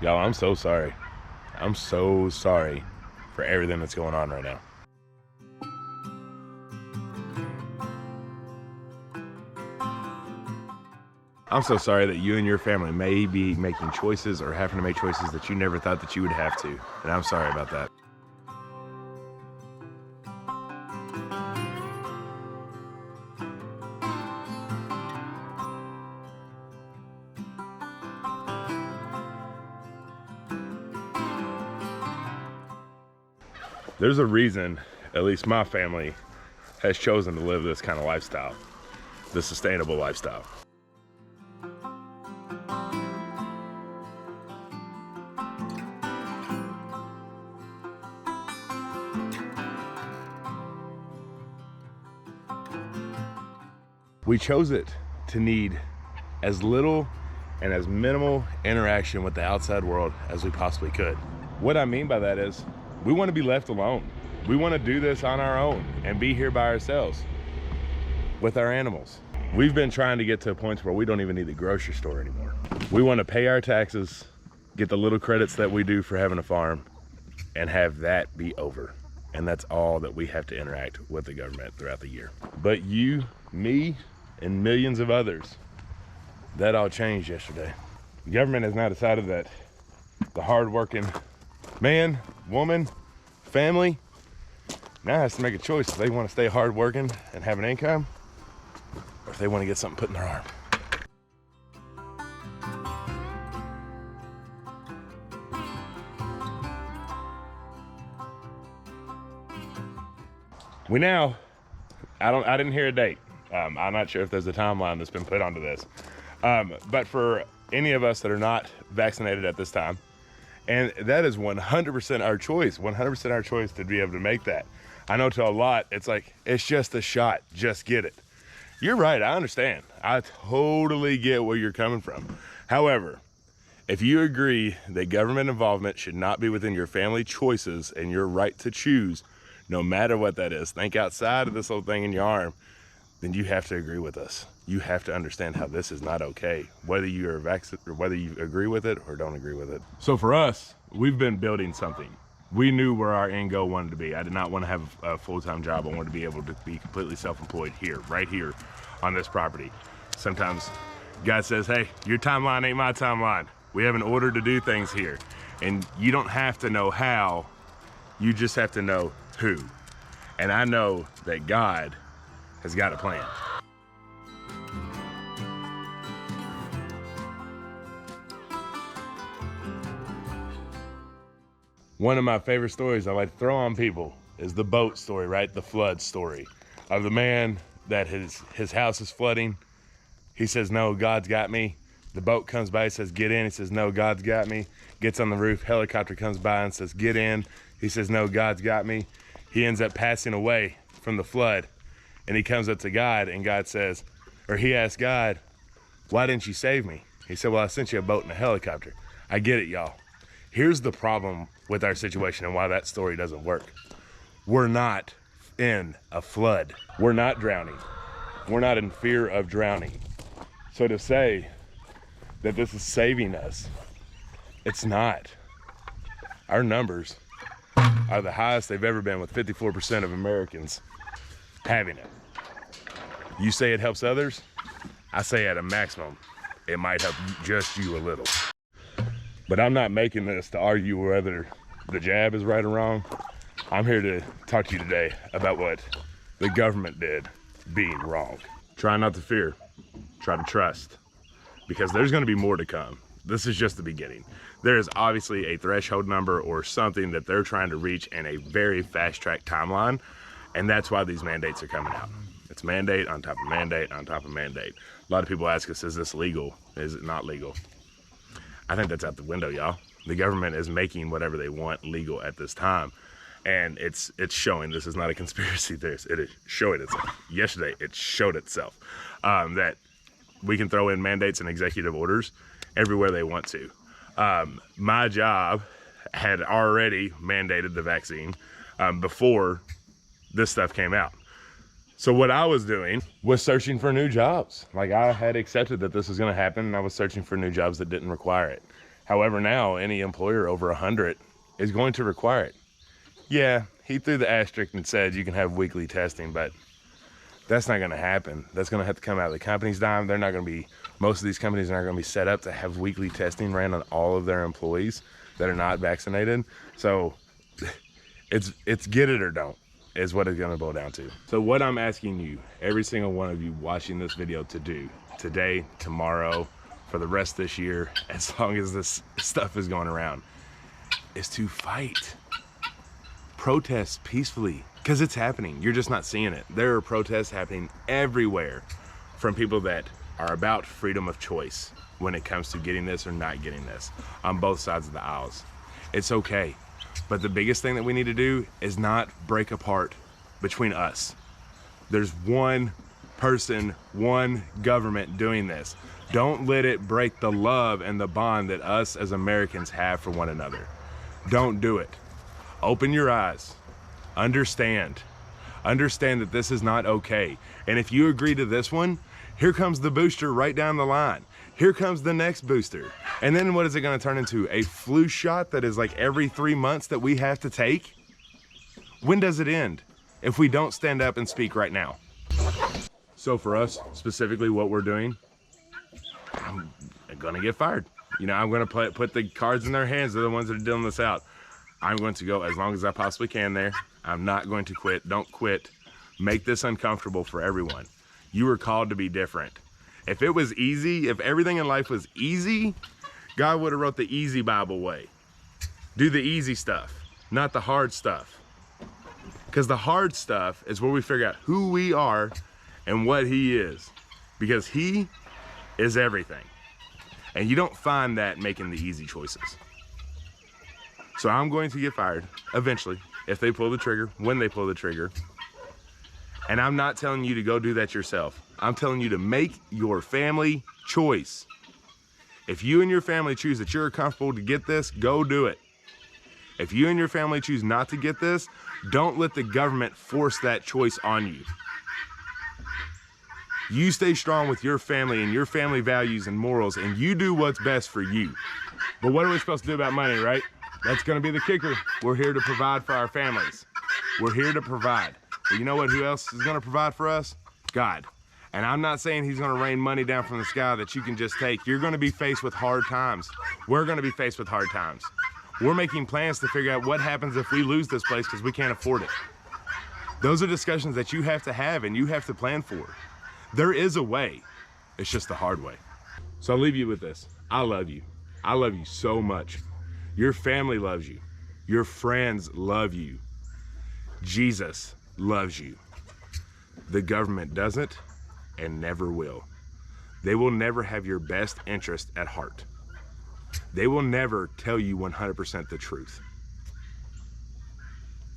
Y'all, I'm so sorry. I'm so sorry for everything that's going on right now. I'm so sorry that you and your family may be making choices or having to make choices that you never thought that you would have to. And I'm sorry about that. There's a reason, at least my family has chosen to live this kind of lifestyle, the sustainable lifestyle. We chose it to need as little and as minimal interaction with the outside world as we possibly could. What I mean by that is, we want to be left alone. We want to do this on our own and be here by ourselves with our animals. We've been trying to get to a point where we don't even need the grocery store anymore. We want to pay our taxes, get the little credits that we do for having a farm, and have that be over. And that's all that we have to interact with the government throughout the year. But you, me, and millions of others, that all changed yesterday. The government has now decided that the hardworking man, woman, family now has to make a choice if they want to stay hardworking and have an income, or if they want to get something put in their arm. We now, I didn't hear a date. I'm not sure if there's a timeline that's been put onto this. But for any of us that are not vaccinated at this time, and that is 100% our choice, 100% our choice to be able to make that. I know to a lot, it's like, it's just a shot, just get it. You're right, I understand. I totally get where you're coming from. However, if you agree that government involvement should not be within your family choices and your right to choose, no matter what that is, think outside of this little thing in your arm, then you have to agree with us. You have to understand how this is not okay, whether you are vaccinated or whether you agree with it or don't agree with it. So for us, we've been building something. We knew where our end goal wanted to be. I did not want to have a full-time job. I wanted to be able to be completely self-employed here, right here on this property. Sometimes God says, hey, your timeline ain't my timeline. We have an order to do things here. And you don't have to know how, you just have to know who. And I know that God has got a plan. One of my favorite stories I like to throw on people is the boat story, right? The flood story of the man that his house is flooding. He says, no, God's got me. The boat comes by, he says, get in. He says, no, God's got me. Gets on the roof, helicopter comes by and says, get in. He says, no, God's got me. He ends up passing away from the flood. And he comes up to God and God says, or he asks God, why didn't you save me? He said, well, I sent you a boat and a helicopter. I get it, y'all. Here's the problem with our situation and why that story doesn't work. We're not in a flood. We're not drowning. We're not in fear of drowning. So to say that this is saving us, it's not. Our numbers are the highest they've ever been, with 54% of Americans having it. You say it helps others, I say at a maximum, it might help just you a little. But I'm not making this to argue whether the jab is right or wrong. I'm here to talk to you today about what the government did being wrong. Try not to fear, try to trust, because there's gonna be more to come. This is just the beginning. There is obviously a threshold number or something that they're trying to reach in a very fast-track timeline, and that's why these mandates are coming out. It's mandate on top of mandate on top of mandate. A lot of people ask us, is this legal? Is it not legal? I think that's out the window, y'all. The government is making whatever they want legal at this time. And it's showing. This is not a conspiracy theory. It is showing itself. Yesterday, it showed itself that we can throw in mandates and executive orders everywhere they want to. My job had already mandated the vaccine before this stuff came out. So what I was doing was searching for new jobs. Like, I had accepted that this was gonna happen, and I was searching for new jobs that didn't require it. However, now any employer over 100 is going to require it. Yeah, he threw the asterisk and said you can have weekly testing, but that's not going to happen. That's going to have to come out of the company's dime. They're not going to be, most of these companies are not going to be set up to have weekly testing ran on all of their employees that are not vaccinated. So it's get it or don't is what it's going to boil down to. So what I'm asking you, every single one of you watching this video, to do today, tomorrow, for the rest of this year, as long as this stuff is going around, is to fight. Protest peacefully, because it's happening. You're just not seeing it. There are protests happening everywhere from people that are about freedom of choice when it comes to getting this or not getting this on both sides of the aisles. It's okay. But the biggest thing that we need to do is not break apart between us. There's one person, one government doing this. Don't let it break the love and the bond that us as Americans have for one another. Don't do it. Open your eyes. Understand. Understand that this is not okay. And if you agree to this one, here comes the booster right down the line. Here comes the next booster. And then what is it going to turn into? A flu shot that is like every 3 months that we have to take? When does it end if we don't stand up and speak right now? So for us, specifically what we're doing, I'm going to get fired. You know, I'm going to put the cards in their hands. They're the ones that are dealing this out. I'm going to go as long as I possibly can there. I'm not going to quit. Don't quit. Make this uncomfortable for everyone. You were called to be different. If it was easy, if everything in life was easy, God would have wrote the easy Bible way. Do the easy stuff, not the hard stuff. Because the hard stuff is where we figure out who we are and what He is. Because He is everything. And you don't find that making the easy choices. So I'm going to get fired eventually if they pull the trigger, when they pull the trigger. And I'm not telling you to go do that yourself. I'm telling you to make your family choice. If you and your family choose that you're comfortable to get this, go do it. If you and your family choose not to get this, don't let the government force that choice on you. You stay strong with your family and your family values and morals, and you do what's best for you. But what are we supposed to do about money, right? That's going to be the kicker. We're here to provide for our families. We're here to provide. But you know what? Who else is going to provide for us? God. And I'm not saying He's going to rain money down from the sky that you can just take. You're going to be faced with hard times. We're going to be faced with hard times. We're making plans to figure out what happens if we lose this place because we can't afford it. Those are discussions that you have to have and you have to plan for. There is a way. It's just the hard way. So I'll leave you with this. I love you. I love you so much. Your family loves you. Your friends love you. Jesus loves you. The government doesn't and never will. They will never have your best interest at heart. They will never tell you 100% the truth.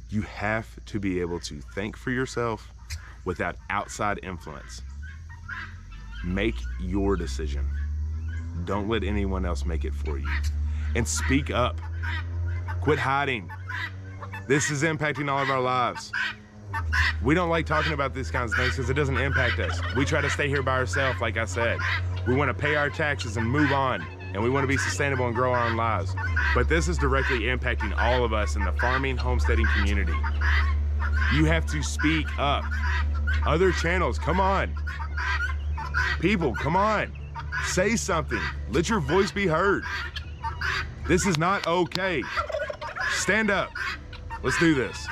You have to be able to think for yourself without outside influence. Make your decision. Don't let anyone else make it for you. And speak up. Quit hiding. This is impacting all of our lives. We don't like talking about these kinds of things because it doesn't impact us. We try to stay here by ourselves, like I said. We want to pay our taxes and move on. And we want to be sustainable and grow our own lives. But this is directly impacting all of us in the farming, homesteading community. You have to speak up. Other channels, come on. People, come on. Say something. Let your voice be heard. This is not okay. Stand up. Let's do this.